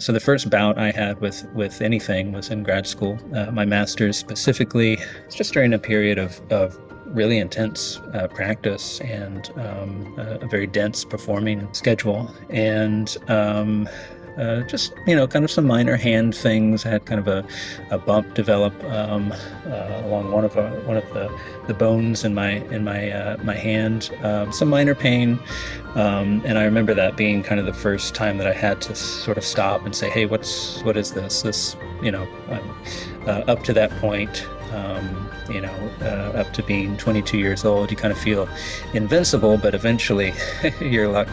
So the first bout I had with anything was in grad school. My master's specifically, it's just during a period of really intense practice and a very dense performing schedule. And just, kind of some minor hand things. I had kind of a bump develop along one of the bones in my hand. Some minor pain. And I remember that being kind of the first time that I had to sort of stop and say, hey, what is this? Up to that point, up to being 22 years old, you kind of feel invincible, but eventually your luck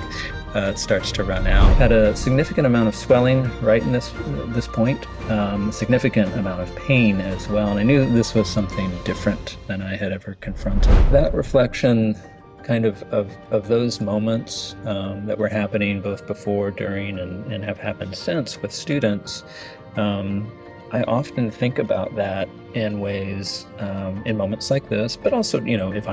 starts to run out. Had a significant amount of swelling right in this point, significant amount of pain as well, and I knew this was something different than I had ever confronted. That reflection kind of those moments that were happening both before, during, and have happened since with students, I often think about that in ways, in moments like this, but also, if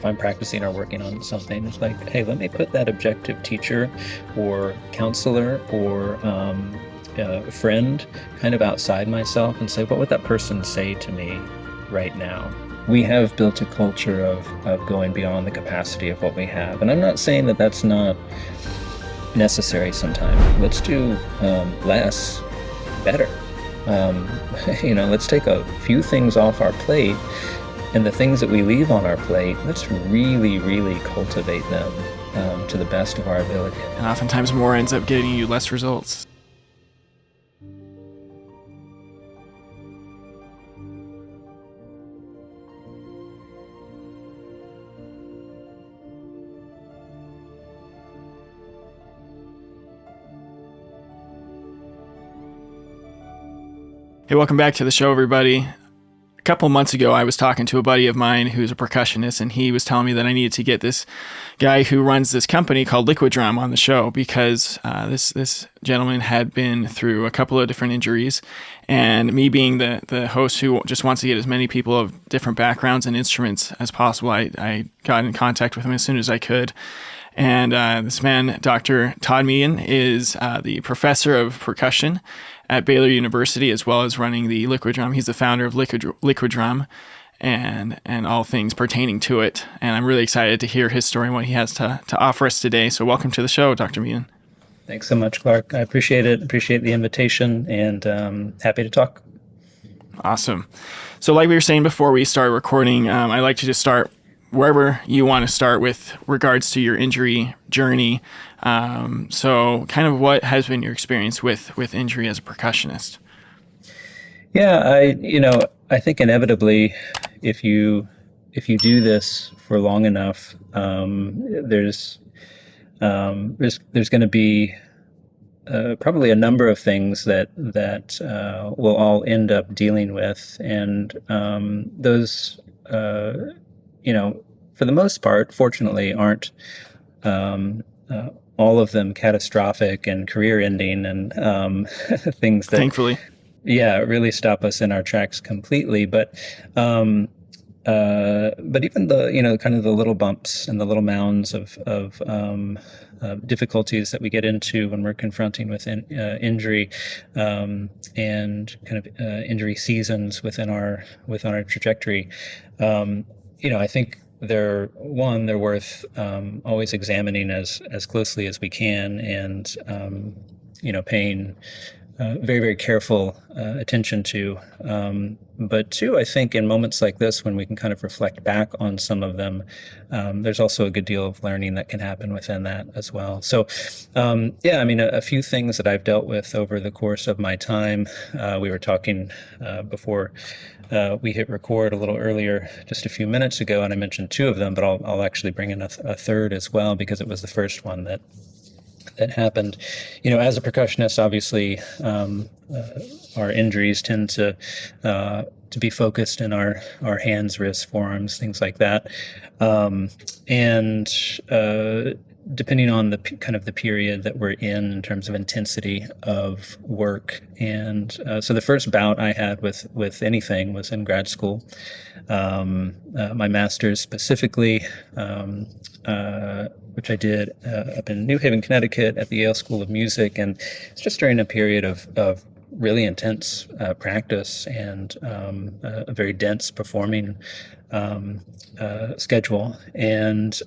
I'm practicing or working on something, it's like, hey, let me put that objective teacher or counselor or friend kind of outside myself and say, what would that person say to me right now? We have built a culture of going beyond the capacity of what we have. And I'm not saying that that's not necessary sometimes. Let's do less better. Let's take a few things off our plate, and the things that we leave on our plate, let's really, really cultivate them to the best of our ability. And oftentimes more ends up getting you less results. Hey, welcome back to the show, everybody. A couple months ago, I was talking to a buddy of mine who's a percussionist, and he was telling me that I needed to get this guy who runs this company called Liquidrum on the show because this gentleman had been through a couple of different injuries, and me being the host who just wants to get as many people of different backgrounds and instruments as possible, I got in contact with him as soon as I could. And this man, Dr. Todd Meehan, is the professor of percussion at Baylor University, as well as running the Liquidrum. He's the founder of Liquidrum and all things pertaining to it. And I'm really excited to hear his story and what he has to offer us today. So welcome to the show, Dr. Meehan. Thanks so much, Clark. I appreciate it. Appreciate the invitation, and happy to talk. Awesome. So like we were saying before we started recording, I like to just start wherever you want to start with regards to your injury journey. So kind of what has been your experience with injury as a percussionist? Yeah, I think inevitably, if you do this for long enough, there's going to be probably a number of things that we'll all end up dealing with, and those for the most part, fortunately, aren't all of them catastrophic and career-ending and things that, thankfully, really stop us in our tracks completely. But even the kind of the little bumps and the little mounds of difficulties that we get into when we're confronting with injury and kind of injury seasons within our trajectory. I think they're worth always examining as closely as we can, and paying very, very careful attention to. But two, I think in moments like this, when we can kind of reflect back on some of them, there's also a good deal of learning that can happen within that as well. So, a few things that I've dealt with over the course of my time. We were talking before we hit record a little earlier, just a few minutes ago, and I mentioned two of them, but I'll actually bring in a third as well, because it was the first one that happened. As a percussionist, obviously, our injuries tend to be focused in our hands, wrists, forearms, things like that. depending on the kind of the period that we're in terms of intensity of work. And so the first bout I had with anything was in grad school. My master's specifically, which I did up in New Haven, Connecticut at the Yale School of Music. And it's just during a period of really intense practice and a very dense performing schedule. And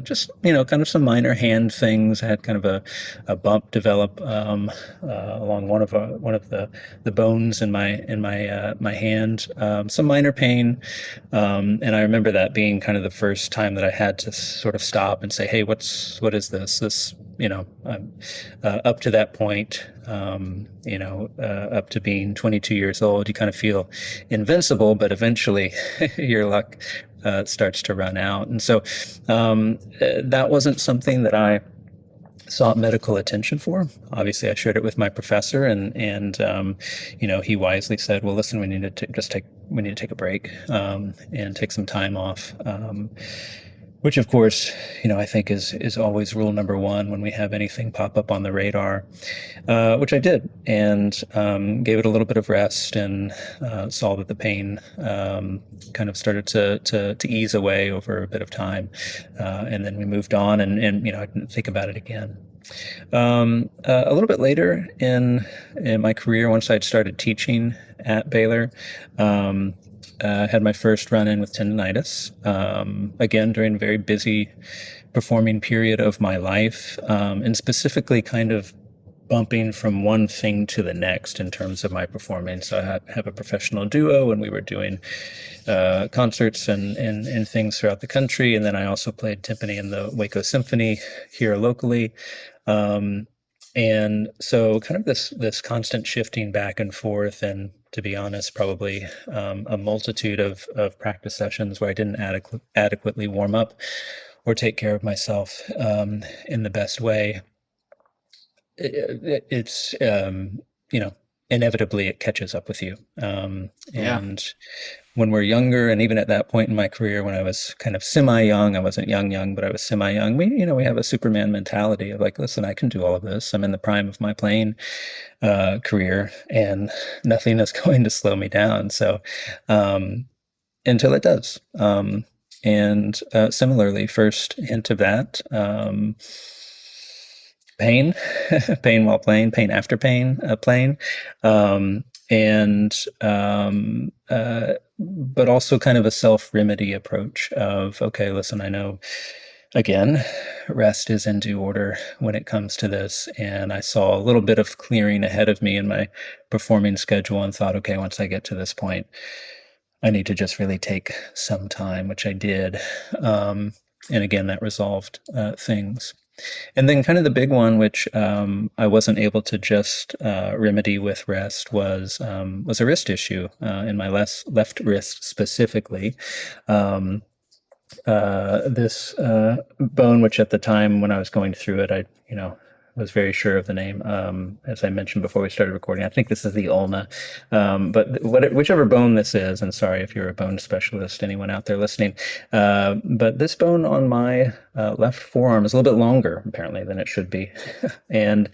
just kind of some minor hand things. I had kind of a bump develop along one of the bones in my hand. Some minor pain, and I remember that being kind of the first time that I had to sort of stop and say, "Hey, what is this? This up to that point, up to being 22 years old, you kind of feel invincible, but eventually your luck starts to run out." And so that wasn't something that I sought medical attention for. Obviously, I shared it with my professor, and he wisely said, "Well, listen, we need to take a break and take some time off." Which, of course, I think is always rule number one when we have anything pop up on the radar, which I did, and gave it a little bit of rest, and saw that the pain kind of started to ease away over a bit of time, and then we moved on, and I didn't think about it again. A little bit later in my career, once I'd started teaching at Baylor, had my first run-in with tendonitis, again, during a very busy performing period of my life, and specifically kind of bumping from one thing to the next in terms of my performing. So I have a professional duo, and we were doing concerts and things throughout the country. And then I also played timpani in the Waco Symphony here locally. And so kind of this constant shifting back and forth, and to be honest, probably a multitude of practice sessions where I didn't adequately warm up or take care of myself in the best way. It's inevitably it catches up with you. Yeah. And when we're younger, and even at that point in my career, when I was kind of semi-young, I wasn't young, but I was semi-young. We have a Superman mentality of like, listen, I can do all of this. I'm in the prime of my playing career, and nothing is going to slow me down. So until it does. And similarly, first hint of that. Pain, pain while playing, pain after playing, and but also kind of a self-remedy approach of, okay, listen, I know, again, rest is in due order when it comes to this, and I saw a little bit of clearing ahead of me in my performing schedule, and thought, okay, once I get to this point, I need to just really take some time, which I did, and again, that resolved things. And then kind of the big one, which I wasn't able to just remedy with rest, was a wrist issue in my left wrist specifically. This bone, which at the time when I was going through it, I was very sure of the name. As I mentioned before we started recording, I think this is the ulna. But whichever bone this is, and sorry if you're a bone specialist, anyone out there listening, but this bone on my left forearm is a little bit longer, apparently, than it should be. And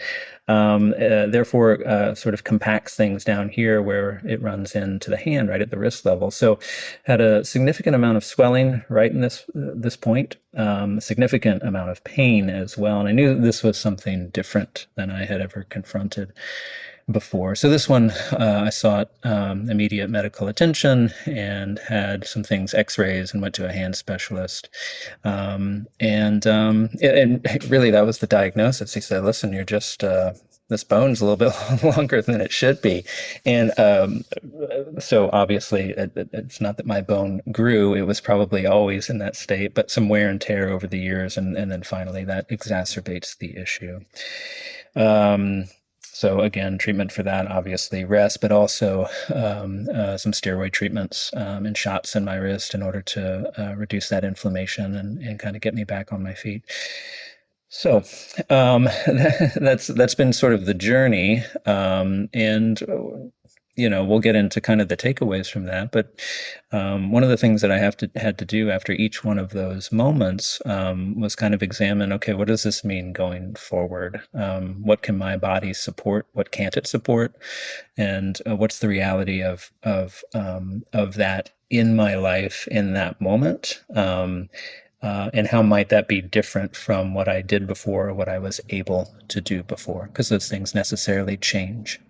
therefore sort of compacts things down here where it runs into the hand, right at the wrist level. So had a significant amount of swelling right in this point, a significant amount of pain as well. And I knew this was something different than I had ever confronted before. So this one, I sought immediate medical attention and had some things, x-rays, and went to a hand specialist. And really that was the diagnosis. He said, listen, you're just, this bone's a little bit longer than it should be. And so obviously it's not that my bone grew, it was probably always in that state, but some wear and tear over the years. And then finally that exacerbates the issue. So again, treatment for that, obviously rest, but also some steroid treatments and shots in my wrist in order to reduce that inflammation and kind of get me back on my feet. So that's been sort of the journey, and we'll get into kind of the takeaways from that. But one of the things that I had to do after each one of those moments was kind of examine, okay, what does this mean going forward? What can my body support? What can't it support? And what's the reality of that in my life in that moment? And how might that be different from what I did before or what I was able to do before? Because those things necessarily change.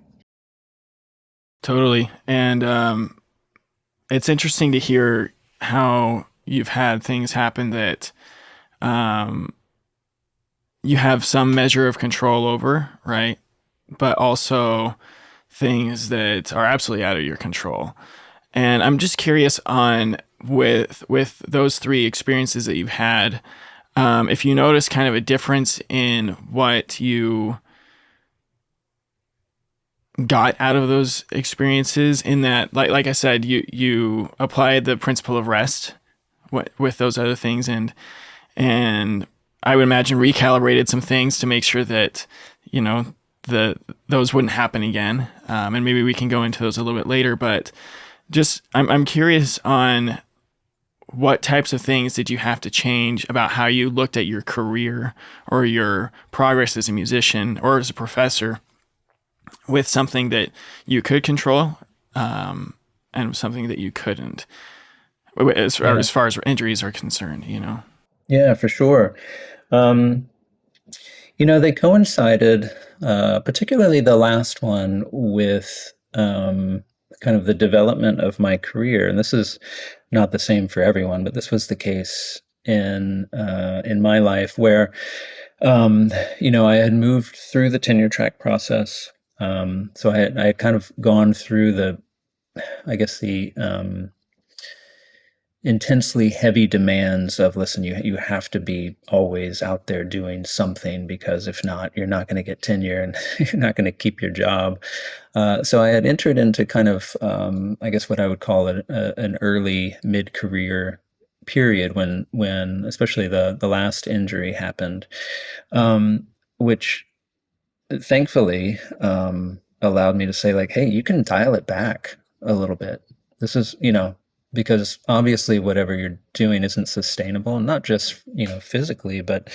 Totally. And it's interesting to hear how you've had things happen that you have some measure of control over, right? But also things that are absolutely out of your control. And I'm just curious on with those three experiences that you've had, if you notice kind of a difference in what you got out of those experiences, in that, like I said, you applied the principle of rest with those other things, and I would imagine recalibrated some things to make sure that those wouldn't happen again. And maybe we can go into those a little bit later, but just I'm curious on what types of things did you have to change about how you looked at your career or your progress as a musician or as a professor, with something that you could control and something that you couldn't, as far as injuries are concerned, Yeah, for sure. They coincided, particularly the last one, with kind of the development of my career. And this is not the same for everyone, but this was the case in my life, where I had moved through the tenure track process. So I had kind of gone through the intensely heavy demands of, listen, you have to be always out there doing something, because if not, you're not going to get tenure and you're not going to keep your job. So I had entered into kind of, what I would call an early mid-career period when especially the last injury happened, which thankfully allowed me to say, like, hey, you can dial it back a little bit. This is, because obviously whatever you're doing isn't sustainable, not just, physically, but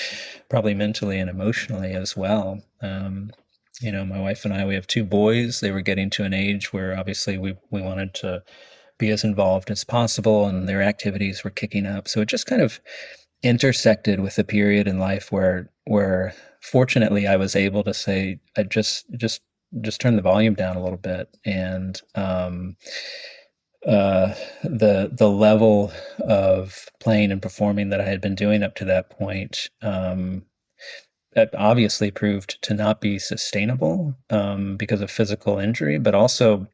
probably mentally and emotionally as well. My wife and I, we have two boys. They were getting to an age where obviously we wanted to be as involved as possible, and their activities were kicking up. So it just kind of intersected with a period in life where fortunately I was able to say, I just turn the volume down a little bit. And the level of playing and performing that I had been doing up to that point, that obviously proved to not be sustainable because of physical injury, but also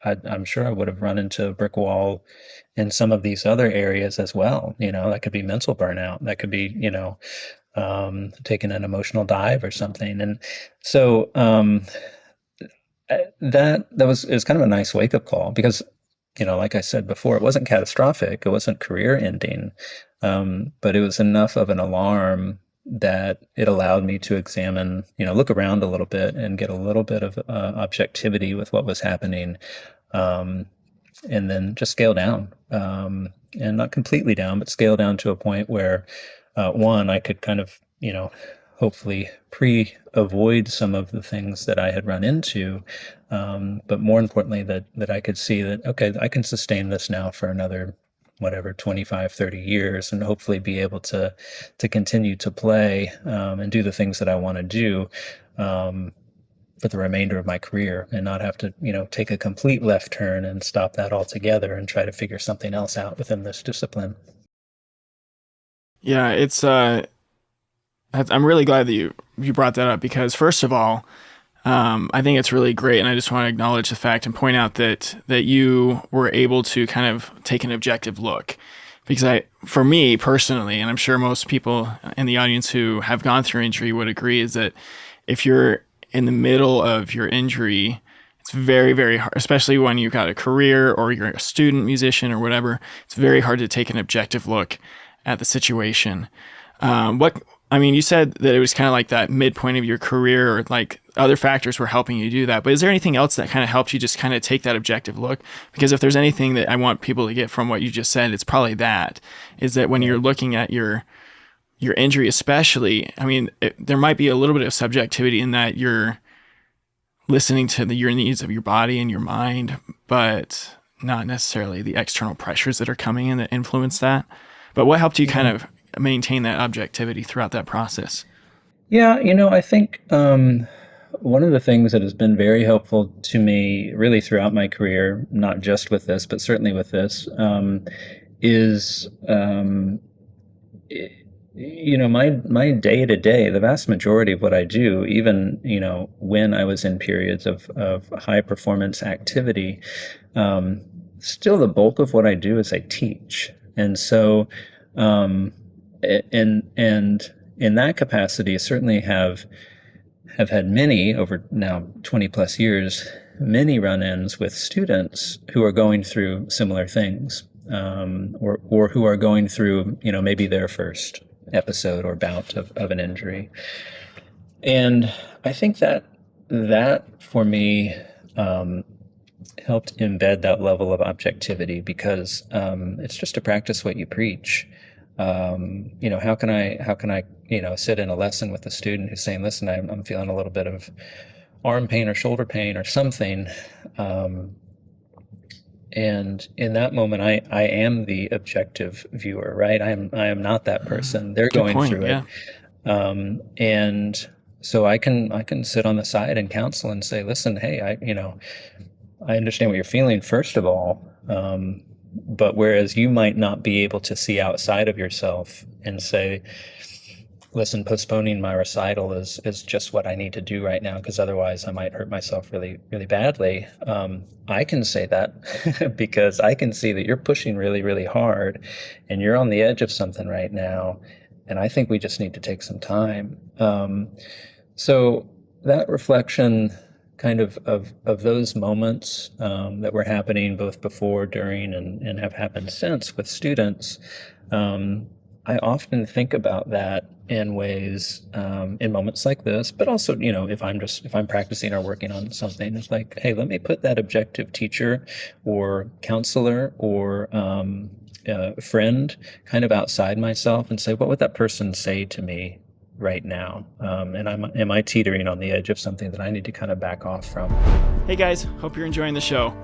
I'm sure I would have run into a brick wall in some of these other areas as well. That could be mental burnout. That could be, taking an emotional dive or something. And so that was, it was kind of a nice wake up call, because like I said before, it wasn't catastrophic. It wasn't career ending, but it was enough of an alarm that it allowed me to examine, look around a little bit and get a little bit of objectivity with what was happening, and then just scale down, and not completely down, but scale down to a point where, one, I could kind of, hopefully avoid some of the things that I had run into, but more importantly, that I could see that, okay, I can sustain this now for another, whatever, 25, 30 years, and hopefully be able to continue to play and do the things that I want to do for the remainder of my career, and not have to, take a complete left turn and stop that altogether and try to figure something else out within this discipline. Yeah, it's I'm really glad that you brought that up, because first of all, I think it's really great, and I just want to acknowledge the fact and point out that you were able to kind of take an objective look. Because for me personally, and I'm sure most people in the audience who have gone through injury would agree, is that if you're in the middle of your injury, it's very, very hard, especially when you've got a career or you're a student musician or whatever. It's very hard to take an objective look at the situation. I mean, you said that it was kind of like that midpoint of your career, or like other factors were helping you do that. But is there anything else that kind of helped you just kind of take that objective look? Because if there's anything that I want people to get from what you just said, it's probably that, is that when you're looking at your injury, especially, I mean, there might be a little bit of subjectivity in that you're listening to your needs of your body and your mind, but not necessarily the external pressures that are coming in that influence that. But what helped you kind of maintain that objectivity throughout that process? Yeah, I think one of the things that has been very helpful to me really throughout my career, not just with this, but certainly with this, is my day to day. The vast majority of what I do, even when I was in periods of high performance activity, still the bulk of what I do is I teach, and so. And in that capacity, certainly have had many over now 20 plus years, many run-ins with students who are going through similar things, or who are going through maybe their first episode or bout of an injury. And I think that for me helped embed that level of objectivity, because it's just to practice what you preach. How can I sit in a lesson with a student who's saying, listen, I'm feeling a little bit of arm pain or shoulder pain or something. And in that moment, I am the objective viewer, right? I am not that person. They're Good going point, through yeah. it. And so I can sit on the side and counsel and say, listen, hey, I understand what you're feeling, first of all. But whereas you might not be able to see outside of yourself and say, listen, postponing my recital is just what I need to do right now, because otherwise I might hurt myself really, really badly. I can say that because I can see that you're pushing really, really hard and you're on the edge of something right now. And I think we just need to take some time. So that reflection kind of those moments that were happening both before, during, and have happened since with students, I often think about that in ways, in moments like this, but also, if I'm practicing or working on something, it's like, hey, let me put that objective teacher or counselor or friend kind of outside myself and say, what would that person say to me right now? And am I teetering on the edge of something that I need to kind of back off from? Hey guys, hope you're enjoying the show.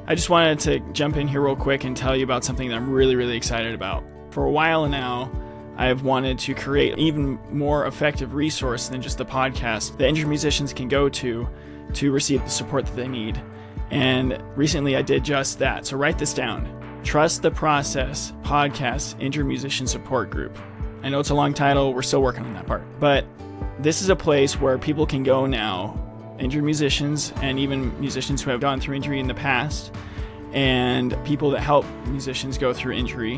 I just wanted to jump in here real quick and tell you about something that I'm really, really excited about. For a while now, I have wanted to create an even more effective resource than just the podcast that injured musicians can go to receive the support that they need. And recently I did just that. So write this down. Trust the Process Podcast Injured Musician Support Group. I know it's a long title. We're still working on that part. But this is a place where people can go now, injured musicians and even musicians who have gone through injury in the past, and people that help musicians go through injury,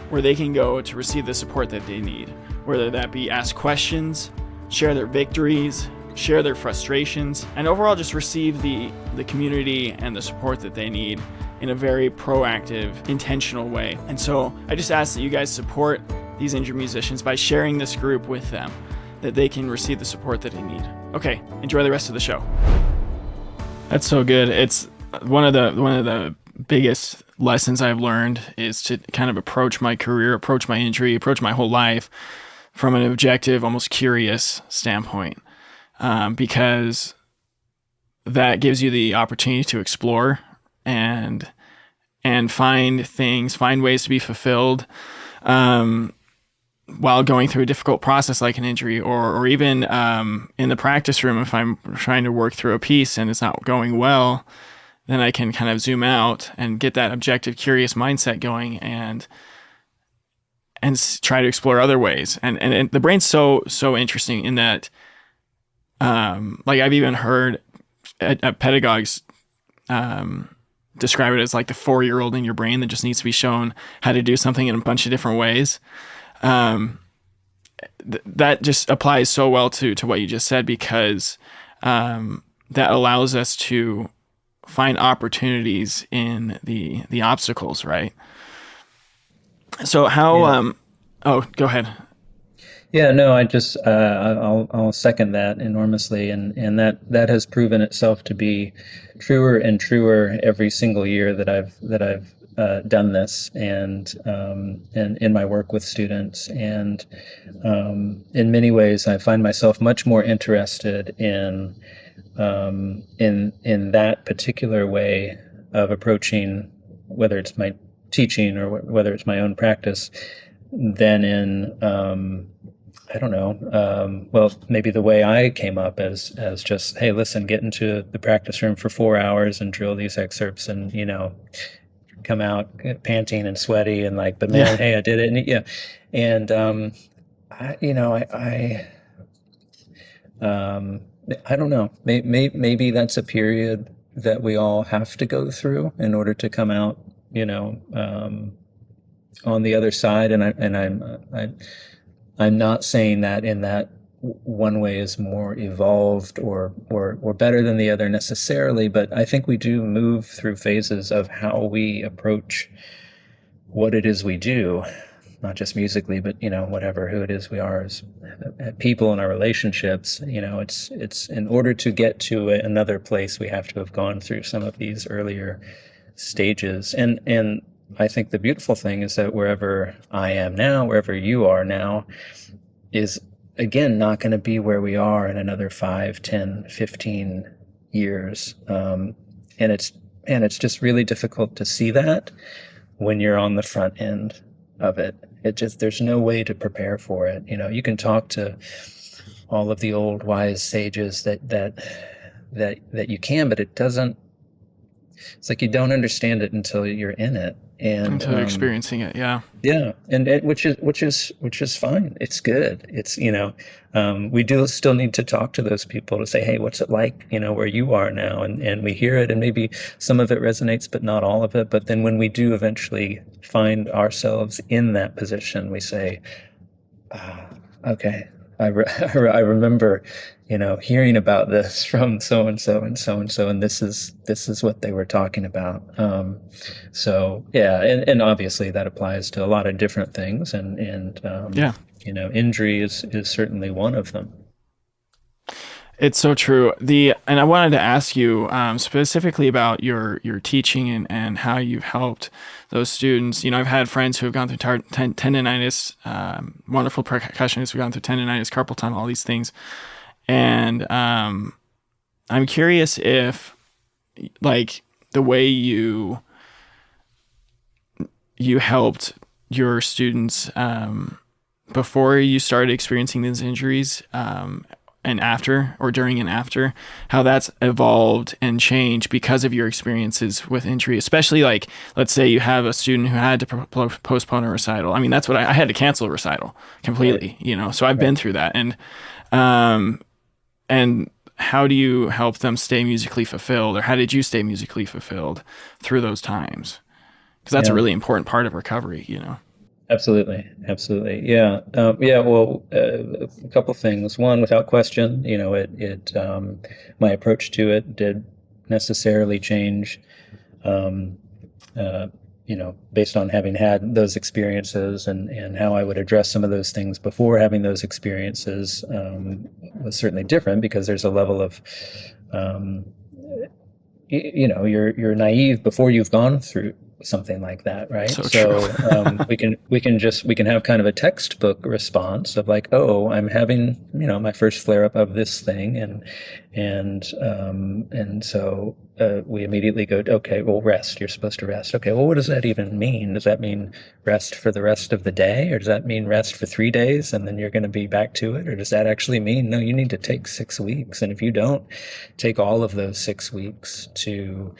where they can go to receive the support that they need, whether that be ask questions, share their victories, share their frustrations, and overall just receive the community and the support that they need in a very proactive, intentional way. And so I just ask that you guys support these injured musicians by sharing this group with them, that they can receive the support that they need. Okay, enjoy the rest of the show. That's so good. It's one of the biggest lessons I've learned is to kind of approach my career, approach my injury, approach my whole life from an objective, almost curious standpoint, because that gives you the opportunity to explore and find ways to be fulfilled, while going through a difficult process like an injury, or even in the practice room, if I'm trying to work through a piece and it's not going well, then I can kind of zoom out and get that objective, curious mindset going and try to explore other ways. And the brain's so interesting in that, like I've even heard pedagogues describe it as like the 4-year-old in your brain that just needs to be shown how to do something in a bunch of different ways. That just applies so well to what you just said, because that allows us to find opportunities in the obstacles, right? So how, Yeah. Oh, go ahead. Yeah, no, I'll second that enormously, and that has proven itself to be truer and truer every single year that I've done this, and in my work with students, and in many ways, I find myself much more interested in that particular way of approaching, whether it's my teaching or whether it's my own practice, than in I don't know. Well, maybe the way I came up as just, hey, listen, get into the practice room for 4 hours and drill these excerpts, and come out panting and sweaty and like, but Yeah. man, hey, I did it, and yeah, and um, I don't know. Maybe that's a period that we all have to go through in order to come out, on the other side. I'm not saying that in that one way is more evolved or better than the other necessarily, but I think we do move through phases of how we approach what it is we do, not just musically, but whatever who it is we are as people in our relationships. It's in order to get to another place, we have to have gone through some of these earlier stages. And I think the beautiful thing is that wherever I am now, wherever you are now, is again not going to be where we are in another 5, 10, 15 years. And it's just really difficult to see that when you're on the front end of it. There's no way to prepare for it. You can talk to all of the old wise sages that you can, but it doesn't. It's like you don't understand it until you're in it, and Until you're experiencing it. Yeah. yeah, and which is fine. It's good. We do still need to talk to those people to say, hey, what's it like, where you are now, and we hear it, and maybe some of it resonates, but not all of it. But then when we do eventually find ourselves in that position, we say, okay, I remember, hearing about this from so and so and so and so, and this is what they were talking about. So yeah, and obviously that applies to a lot of different things, and Yeah. injury is certainly one of them. It's so true. And I wanted to ask you specifically about your teaching and how you've helped those students. I've had friends who have gone through tendonitis, wonderful percussionists who've gone through tendonitis, carpal tunnel, all these things. And I'm curious if, like, the way you helped your students before you started experiencing these injuries, and after, or during and after, how that's evolved and changed because of your experiences with injury, especially, like, let's say you have a student who had to postpone a recital. I mean, that's what I had to cancel a recital completely, so I've been through that. And how do you help them stay musically fulfilled, or how did you stay musically fulfilled through those times? Because that's a Yeah. really important part of recovery, Absolutely, absolutely, yeah, yeah. Well, a couple things. One, without question, my approach to it did necessarily change, um, based on having had those experiences, and how I would address some of those things before having those experiences was certainly different, because there's a level of, um, you're naive before you've gone through something like that, right? So true. So we can have kind of a textbook response of like, oh, I'm having my first flare up of this thing, and so we immediately go, okay, well, rest. You're supposed to rest. Okay, well, what does that even mean? Does that mean rest for the rest of the day, or does that mean rest for 3 days and then you're going to be back to it, or does that actually mean no, you need to take 6 weeks, and if you don't take all of those 6 weeks to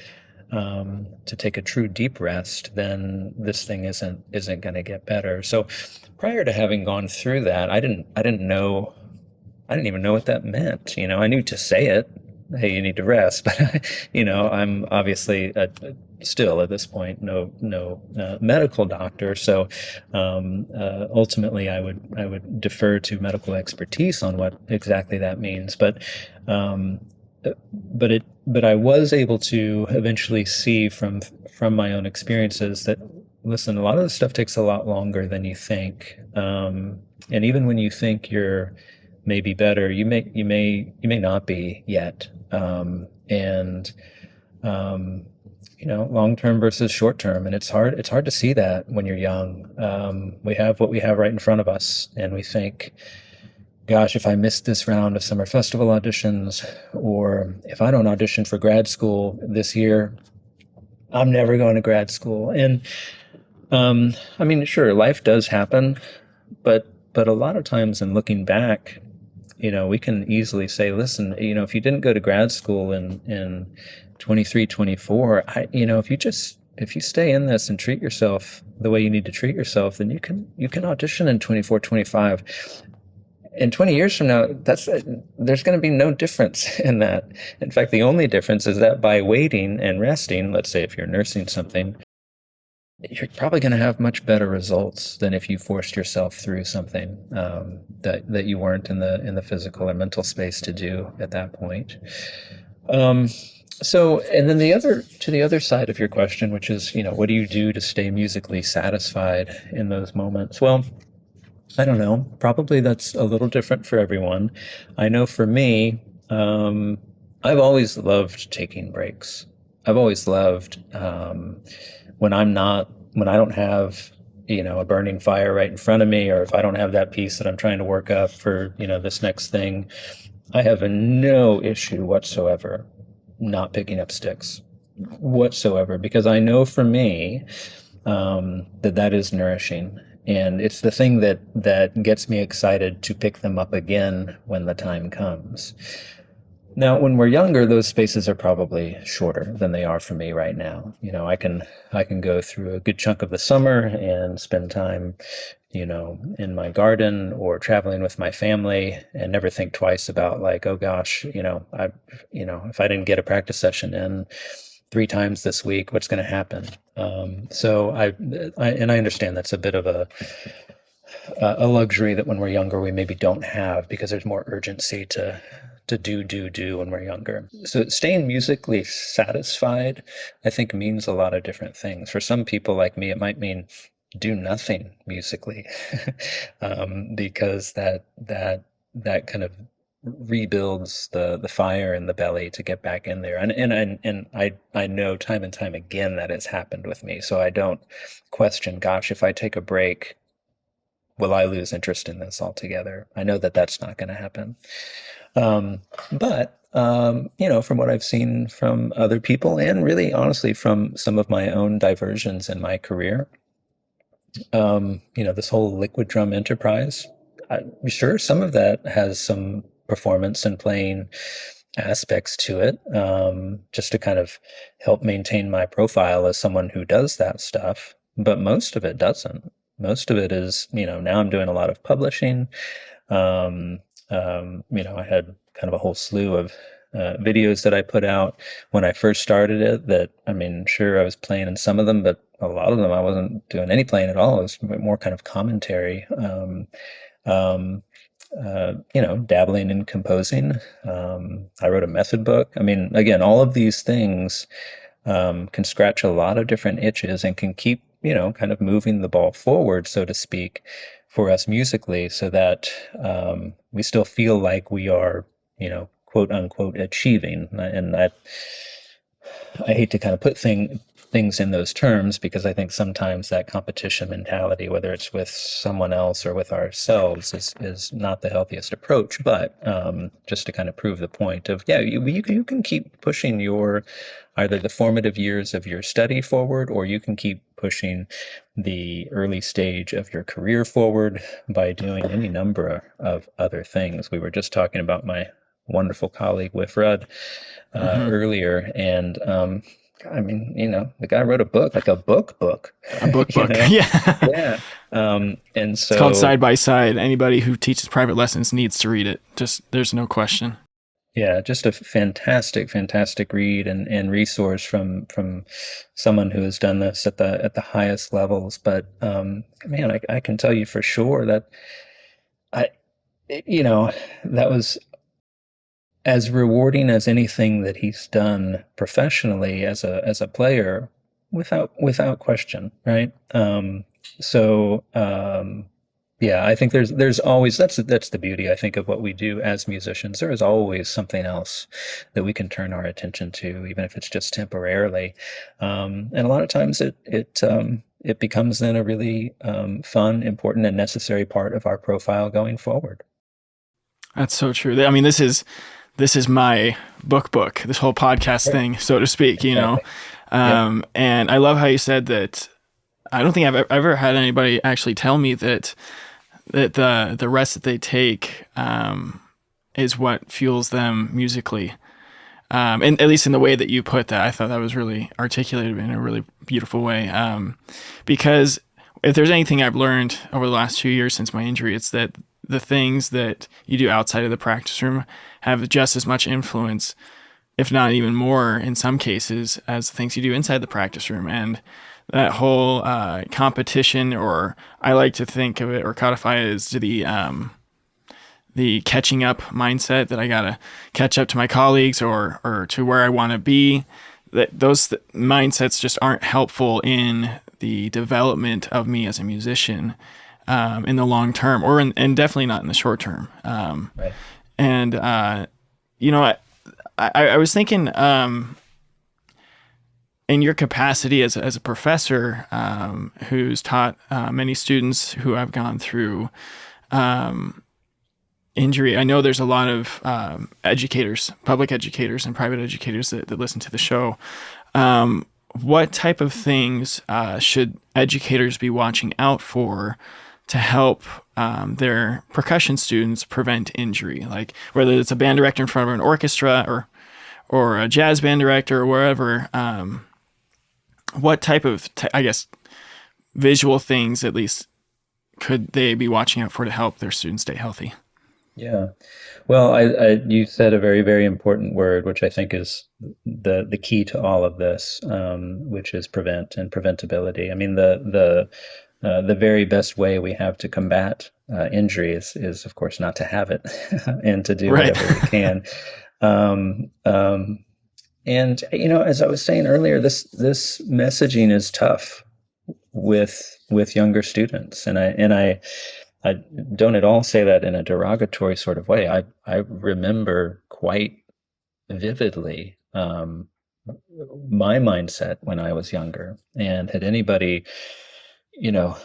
take a true deep rest, then this thing isn't going to get better. So prior to having gone through that, I didn't know, I didn't even know what that meant. I knew to say it, hey, you need to rest, but I'm obviously still at this point no medical doctor. So ultimately, I would defer to medical expertise on what exactly that means. But I was able to eventually see from my own experiences that listen, a lot of this stuff takes a lot longer than you think. And even when you think you're maybe better, you may not be yet. And long term versus short term, and it's hard to see that when you're young. We have what we have right in front of us, and we think, gosh, if I miss this round of summer festival auditions, or if I don't audition for grad school this year, I'm never going to grad school. And I mean, sure, life does happen, but a lot of times in looking back, we can easily say, listen, if you didn't go to grad school in 23, 24, if you stay in this and treat yourself the way you need to treat yourself, then you can audition in 24, 25. And 20 years from now, there's going to be no difference in that. In fact, the only difference is that by waiting and resting, let's say if you're nursing something, you're probably going to have much better results than if you forced yourself through something that you weren't in the physical or mental space to do at that point. And then the other side of your question, which is, what do you do to stay musically satisfied in those moments? Well, I don't know. Probably that's a little different for everyone. I know for me, I've always loved taking breaks. I've always loved when when I don't have, a burning fire right in front of me, or if I don't have that piece that I'm trying to work up for, this next thing, I have no issue whatsoever not picking up sticks whatsoever, because I know for me that is nourishing. And it's the thing that gets me excited to pick them up again when the time comes. Now, when we're younger, those spaces are probably shorter than they are for me right now. I can go through a good chunk of the summer and spend time, in my garden or traveling with my family, and never think twice about, like, oh gosh, if I didn't get a practice session in 3 times this week, what's going to happen? So I understand that's a bit of a luxury that when we're younger we maybe don't have, because there's more urgency to do when we're younger. So staying musically satisfied, I think, means a lot of different things. For some people like me, it might mean do nothing musically, because that kind of rebuilds the fire in the belly to get back in there. And I know time and time again that has happened with me. So I don't question, gosh, if I take a break, will I lose interest in this altogether? I know that that's not going to happen. But from what I've seen from other people, and really honestly from some of my own diversions in my career, this whole Liquidrum enterprise, I'm sure some of that has some performance and playing aspects to it, just to kind of help maintain my profile as someone who does that stuff. But most of it doesn't. Most of it is, now I'm doing a lot of publishing. I had kind of a whole slew of videos that I put out when I first started it, that, I mean, sure, I was playing in some of them, but a lot of them I wasn't doing any playing at all. It was more kind of commentary, dabbling in composing. I wrote a method book. I mean, again, all of these things can scratch a lot of different itches and can keep, kind of moving the ball forward, so to speak, for us musically, so that we still feel like we are, quote unquote, achieving. And I hate to kind of put things in those terms, because I think sometimes that competition mentality, whether it's with someone else or with ourselves, is not the healthiest approach. But just to kind of prove the point of, yeah, you can keep pushing either the formative years of your study forward, or you can keep pushing the early stage of your career forward by doing any number of other things. We were just talking about my wonderful colleague Wifred earlier, and I mean, the guy wrote a book, like a book, A book. Yeah. Yeah. And so It's called Side by Side. Anybody who teaches private lessons needs to read it. There's no question. Yeah, just a fantastic read and resource from someone who has done this at the highest levels. But man, I can tell you for sure that I, that was as rewarding as anything that he's done professionally as a player. without question, right? So yeah, I think there's always that's the beauty, I think, of what we do as musicians. There is always something else that we can turn our attention to, even if it's just temporarily. And a lot of times it becomes then a really fun, important, and necessary part of our profile going forward. That's so true. I mean, this is my book, this whole podcast Right. thing, so to speak, you know. Exactly. Yep. And I love how you said that. I don't think I've ever had anybody actually tell me that the rest that they take is what fuels them musically. And at least in the way that you put that, I thought that was really articulated in a really beautiful way. Because if there's anything I've learned over the last 2 years since my injury, it's that the things that you do outside of the practice room have just as much influence, if not even more in some cases, as the things you do inside the practice room. And that whole competition, or I like to think of it or codify it as the catching up mindset, that I gotta catch up to my colleagues or to where I want to be. That those mindsets just aren't helpful in the development of me as a musician in the long term, and definitely not in the short term. Right. And you know, I was thinking, in your capacity as a professor who's taught many students who have gone through injury, I know there's a lot of educators, public educators and private educators that listen to the show. What type of things should educators be watching out for to help their percussion students prevent injury? Like whether it's a band director in front of an orchestra or a jazz band director or wherever, what type of, I guess, visual things at least could they be watching out for to help their students stay healthy? Yeah. Well, you said a very, very important word, which I think is the key to all of this, which is prevent and preventability. I mean, the very best way we have to combat injury is, of course, not to have it and to do Right. whatever we can. Um, um, and as I was saying earlier, this messaging is tough with younger students, and I don't at all say that in a derogatory sort of way. I remember quite vividly my mindset when I was younger, and had anybody, you know,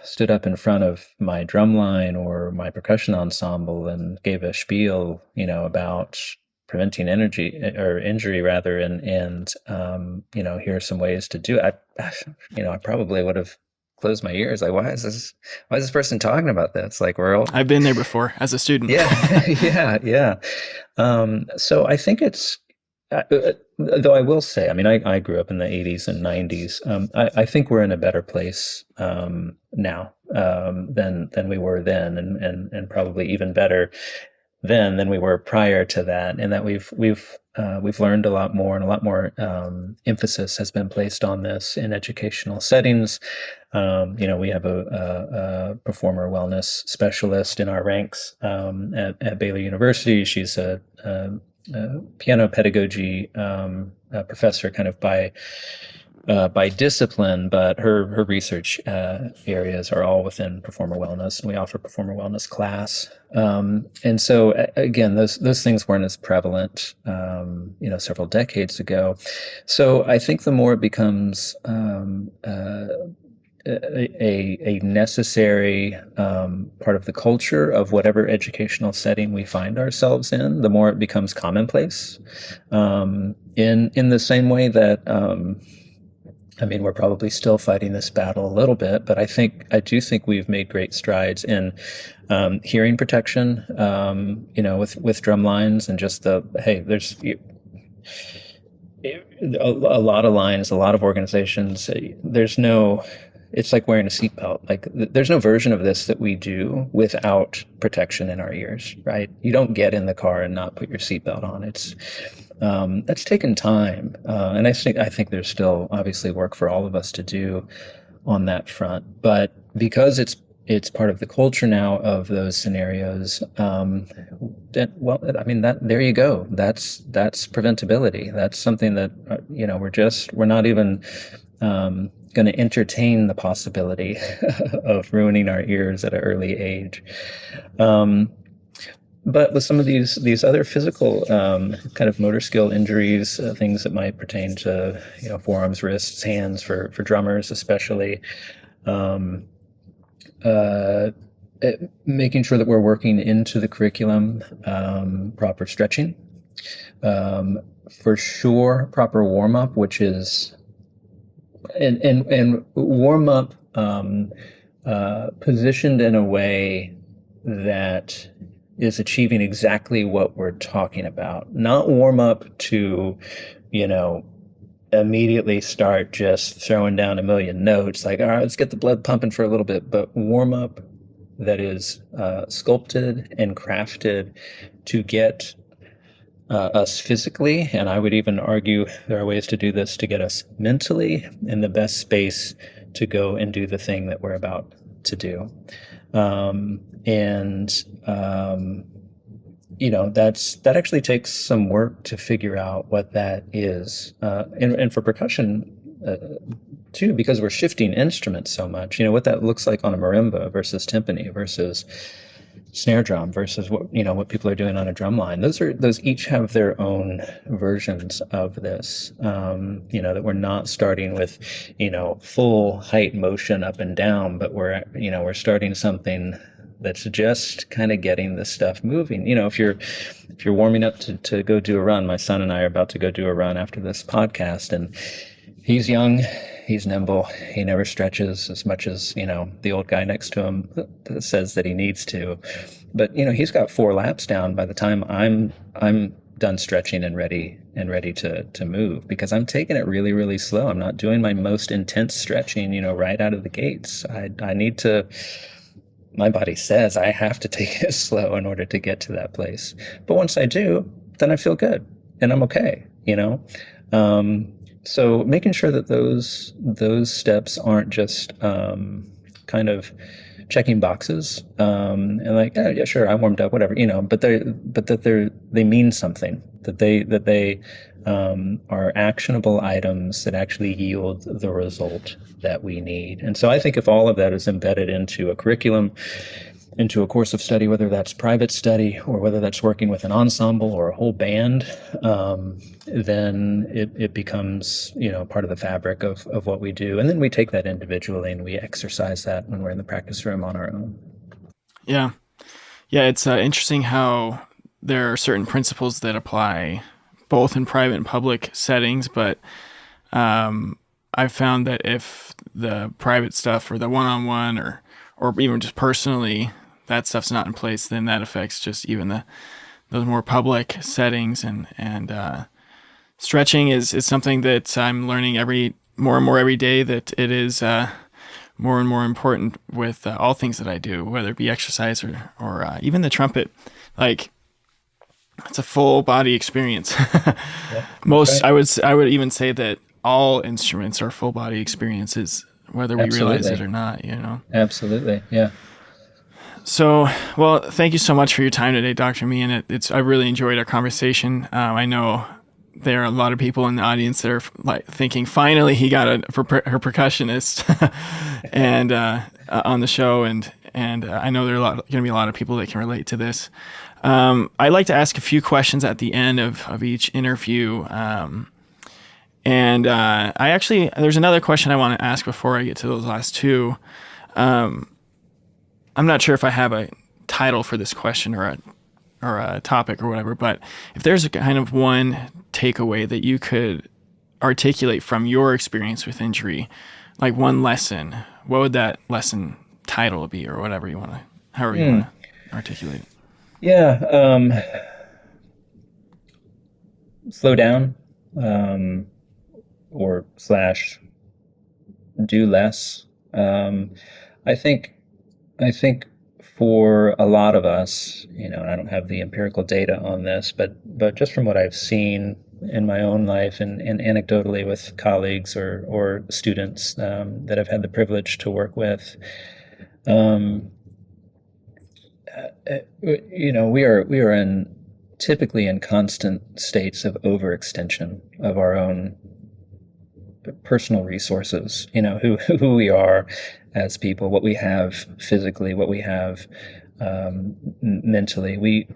stood up in front of my drum line or my percussion ensemble and gave a spiel, about preventing energy or injury rather, and here are some ways to do it. I probably would have closed my ears. Like, why is this person talking about this? Like, we're all, I've been there before as a student. yeah, yeah, yeah. So I think it's, though I will say, I mean, I grew up in the 80s and 90s. I think we're in a better place now than we were then, and probably even better then than we were prior to that, and that we've learned a lot more, and a lot more emphasis has been placed on this in educational settings. We have a performer wellness specialist in our ranks at Baylor University. She's a piano pedagogy professor, kind of by discipline, but her research areas are all within performer wellness, and we offer performer wellness class. And so again, those things weren't as prevalent, several decades ago. So I think the more it becomes a necessary part of the culture of whatever educational setting we find ourselves in, the more it becomes commonplace. In the same way that, I mean, we're probably still fighting this battle a little bit, but I do think we've made great strides in hearing protection, with drum lines, and just there's a lot of lines, a lot of organizations. It's like wearing a seatbelt. Like, there's no version of this that we do without protection in our ears, right? You don't get in the car and not put your seatbelt on. That's taken time, and I think there's still obviously work for all of us to do on that front. But because it's part of the culture now of those scenarios, there you go. That's preventability. That's something that we're not even going to entertain the possibility of ruining our ears at an early age. But with some of these other physical kind of motor skill injuries, things that might pertain to forearms, wrists, hands for drummers especially, um, uh, making sure that we're working into the curriculum proper stretching, for sure proper warm up, which is and warm up positioned in a way that is achieving exactly what we're talking about. Not warm up to, immediately start just throwing down a million notes, like, all right, let's get the blood pumping for a little bit, but warm up that is sculpted and crafted to get us physically, and I would even argue there are ways to do this to get us mentally in the best space to go and do the thing that we're about to do. And that actually takes some work to figure out what that is. And for percussion, too, because we're shifting instruments so much, what that looks like on a marimba versus timpani versus snare drum versus what people are doing on a drum line. Those each have their own versions of this. That we're not starting with full height motion up and down, but we're starting something that's just kind of getting this stuff moving. If you're warming up to go do a run, my son and I are about to go do a run after this podcast, and he's young, he's nimble, he never stretches as much as the old guy next to him says that he needs to. But he's got 4 laps down by the time I'm done stretching and ready to move, because I'm taking it really, really slow. I'm not doing my most intense stretching right out of the gates. I need to. My body says I have to take it slow in order to get to that place. But once I do, then I feel good and I'm okay, So making sure that those steps aren't just kind of checking boxes and like, yeah, sure, I warmed up, whatever, but that they mean something, that they are actionable items that actually yield the result that we need. And so I think if all of that is embedded into a curriculum, into a course of study, whether that's private study or whether that's working with an ensemble or a whole band, then it becomes part of the fabric of what we do. And then we take that individually and we exercise that when we're in the practice room on our own. Yeah. It's interesting how there are certain principles that apply both in private and public settings, but I've found that if the private stuff or the one-on-one or even just personally, that stuff's not in place, then that affects just even those more public settings. And stretching is something that I'm learning more and more every day, that it is more and more important with all things that I do, whether it be exercise or even the trumpet. Like, it's a full body experience. Yeah, Most, right. I would even say that all instruments are full body experiences, whether we realize it or not, Absolutely. Yeah. So, well, thank you so much for your time today, Dr. Meehan. I really enjoyed our conversation. I know there are a lot of people in the audience that are like thinking, finally, he got her percussionist and on the show, and I know there are going to be a lot of people that can relate to this. I like to ask a few questions at the end of each interview. And there's another question I want to ask before I get to those last two. I'm not sure if I have a title for this question or a topic or whatever, but if there's a kind of one takeaway that you could articulate from your experience with injury, like one lesson, what would that lesson title be, or whatever you want to, however you want to articulate it? Yeah. Slow down, or / do less. I think for a lot of us, and I don't have the empirical data on this, but just from what I've seen in my own life and anecdotally with colleagues or students that I've had the privilege to work with, we are typically in constant states of overextension of our own personal resources, who we are as people, what we have physically, what we have mentally. We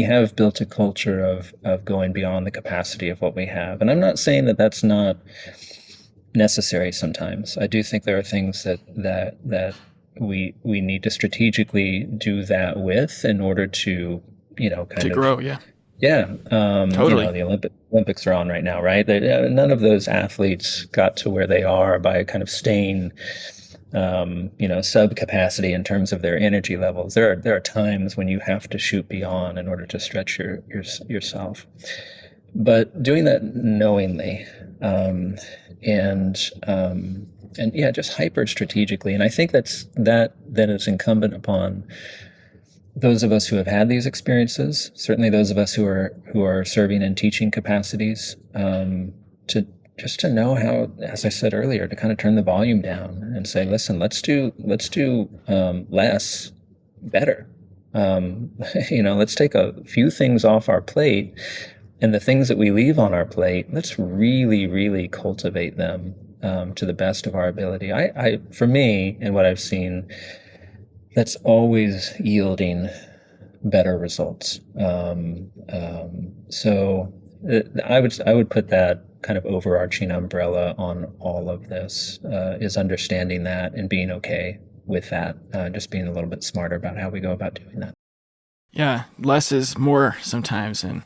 have built a culture of going beyond the capacity of what we have. And I'm not saying that that's not necessary sometimes. I do think there are things that we need to strategically do that with in order to, To kind of, grow, yeah. yeah. Totally. The Olympics are on right now, right? None of those athletes got to where they are by kind of staying, sub capacity in terms of their energy levels. There are times when you have to shoot beyond in order to stretch yourself, but doing that knowingly, um, and and yeah, just hyper strategically. And I think that then is incumbent upon those of us who have had these experiences, certainly those of us who are serving in teaching capacities, to just to know how, as I said earlier, to kind of turn the volume down and say, listen, let's do less better. Let's take a few things off our plate, and the things that we leave on our plate, let's really, really cultivate them to the best of our ability. For me, and what I've seen, that's always yielding better results. I would put that kind of overarching umbrella on all of this, is understanding that and being okay with that, just being a little bit smarter about how we go about doing that. Yeah, less is more sometimes, and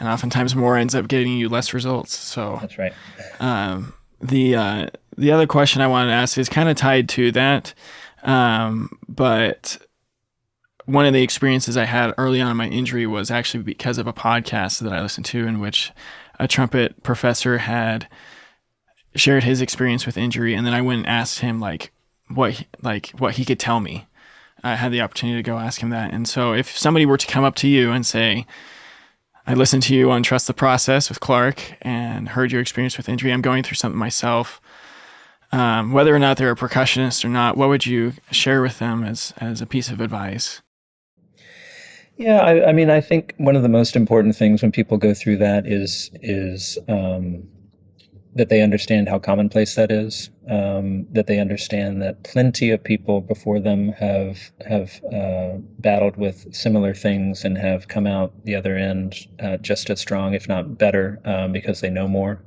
oftentimes more ends up getting you less results. So That's right. The other question I wanted to ask is kind of tied to that, but one of the experiences I had early on in my injury was actually because of a podcast that I listened to, in which a trumpet professor had shared his experience with injury, and then I went and asked him what he could tell me. I had the opportunity to go ask him that. And so if somebody were to come up to you and say, I listened to you on Trust the Process with Clark and heard your experience with injury, I'm going through something myself, whether or not they're a percussionist or not, what would you share with them as a piece of advice? Yeah, I mean, I think one of the most important things when people go through that is that they understand how commonplace that is. That they understand that plenty of people before them have battled with similar things and have come out the other end just as strong, if not better, because they know more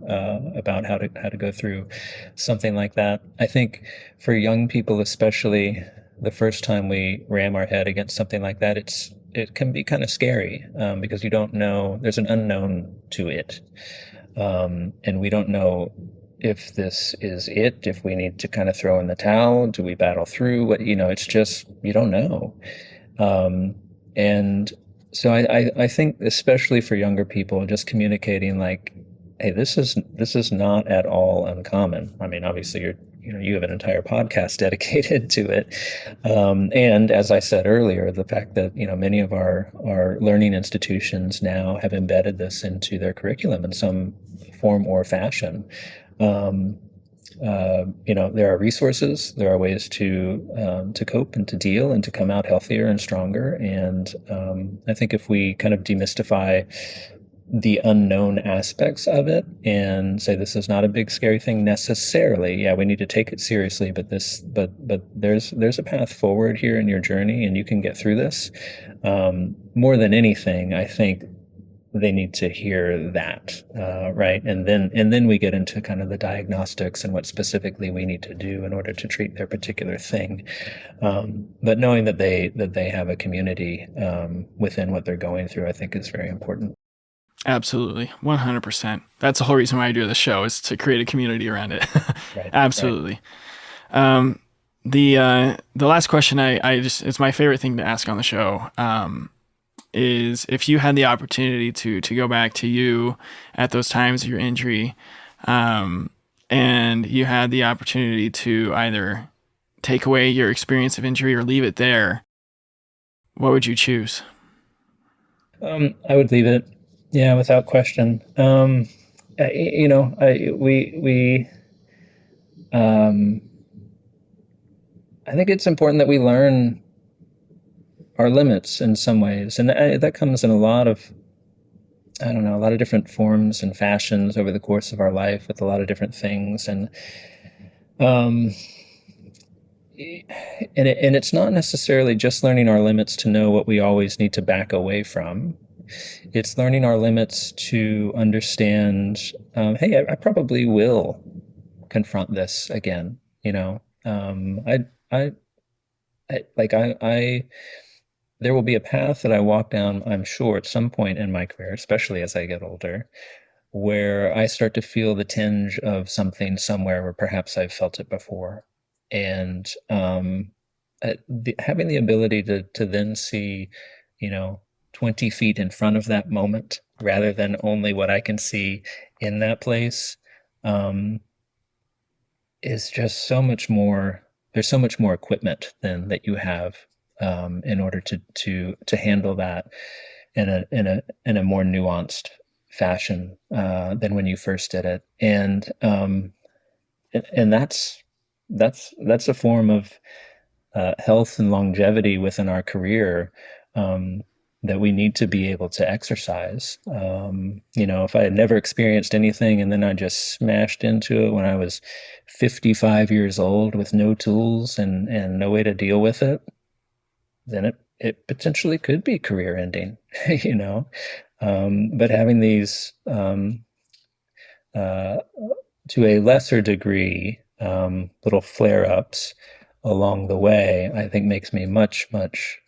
about how to go through something like that. I think for young people, especially, the first time we ram our head against something like that, it can be kind of scary, because you don't know. There's an unknown to it. And we don't know if this is it, if we need to kind of throw in the towel, do we battle through? It's just, you don't know. And so I think, especially for younger people, just communicating like, hey, this is not at all uncommon. I mean, obviously you have an entire podcast dedicated to it. And as I said earlier, the fact that, many of our learning institutions now have embedded this into their curriculum in some form or fashion. There are resources, there are ways to cope and to deal and to come out healthier and stronger. And I think if we kind of demystify the unknown aspects of it and say this is not a big scary thing necessarily. Yeah, we need to take it seriously, but there's a path forward here in your journey, and you can get through this. More than anything, I think they need to hear that, right? And then we get into kind of the diagnostics and what specifically we need to do in order to treat their particular thing. But knowing that they have a community within what they're going through, I think is very important. Absolutely. 100%. That's the whole reason why I do the show, is to create a community around it. Right, Absolutely. Right. The last question it's my favorite thing to ask on the show, is if you had the opportunity to go back to you at those times of your injury, and you had the opportunity to either take away your experience of injury or leave it there, what would you choose? I would leave it. Yeah, without question. I think it's important that we learn our limits in some ways, and that comes in a lot of I don't know, a lot of different forms and fashions over the course of our life with a lot of different things. Um, and it's not necessarily just learning our limits to know what we always need to back away from. It's learning our limits to understand, hey, I probably will confront this again. I, I, I there will be a path that I walk down, I'm sure, at some point in my career, especially as I get older, where I start to feel the tinge of something somewhere where perhaps I've felt it before. And having the ability to then see, you know, 20 feet in front of that moment rather than only what I can see in that place, um, is just so much more. There's so much more equipment than that you have in order to handle that in a more nuanced fashion than when you first did it, and that's a form of health and longevity within our career that we need to be able to exercise. If I had never experienced anything and then I just smashed into it when I was 55 years old with no tools and no way to deal with it, then it potentially could be career ending, you know. But having these uh, to a lesser degree, little flare-ups along the way, I think makes me much, much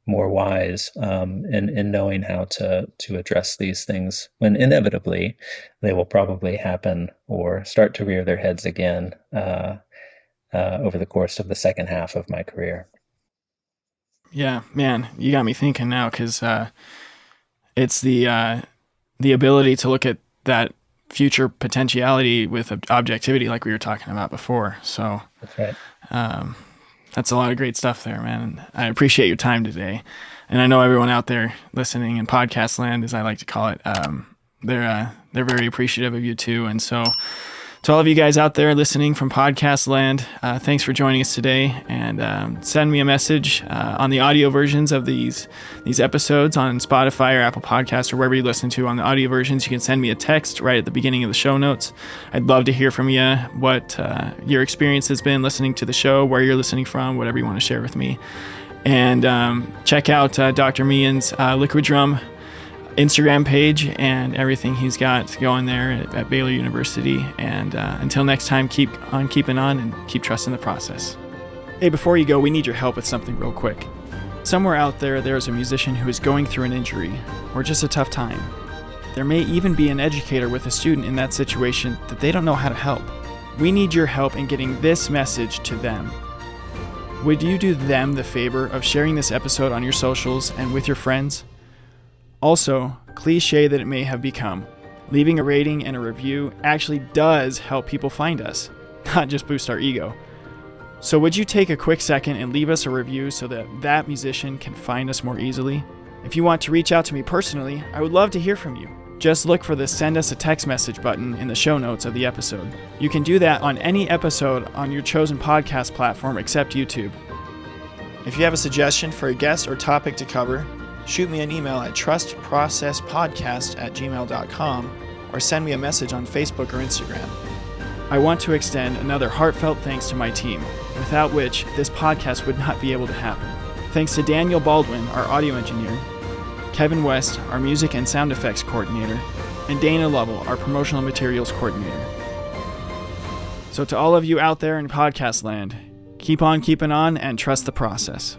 more wise in knowing how to address these things when inevitably they will probably happen or start to rear their heads again over the course of the second half of my career. Yeah, man, you got me thinking now, because it's the ability to look at that future potentiality with objectivity, like we were talking about before. So That's right. That's a lot of great stuff there, man. I appreciate your time today, and I know everyone out there listening in podcast land, as I like to call it, they're very appreciative of you too. And so, to all of you guys out there listening from podcast land, thanks for joining us today. And send me a message on the audio versions of these episodes on Spotify or Apple Podcasts or wherever you listen to. On the audio versions, you can send me a text right at the beginning of the show notes. I'd love to hear from you, what your experience has been listening to the show, where you're listening from, whatever you want to share with me. And check out Dr. Meehan's Liquidrum Instagram page and everything he's got going there at Baylor University. And until next time, keep on keeping on and keep trusting the process. Hey, before you go, we need your help with something real quick. Somewhere out there's a musician who is going through an injury or just a tough time. There may even be an educator with a student in that situation that they don't know how to help. We need your help in getting this message to them. Would you do them the favor of sharing this episode on your socials and with your friends? Also, cliche that it may have become, leaving a rating and a review actually does help people find us, not just boost our ego. So would you take a quick second and leave us a review so that musician can find us more easily? If you want to reach out to me personally, I would love to hear from you. Just look for the send us a text message button in the show notes of the episode. You can do that on any episode on your chosen podcast platform except YouTube. If you have a suggestion for a guest or topic to cover, shoot me an email at trustprocesspodcast@gmail.com or send me a message on Facebook or Instagram. I want to extend another heartfelt thanks to my team, without which this podcast would not be able to happen. Thanks to Daniel Baldwin, our audio engineer, Kevin West, our music and sound effects coordinator, and Dana Lovell, our promotional materials coordinator. So to all of you out there in podcast land, keep on keeping on and trust the process.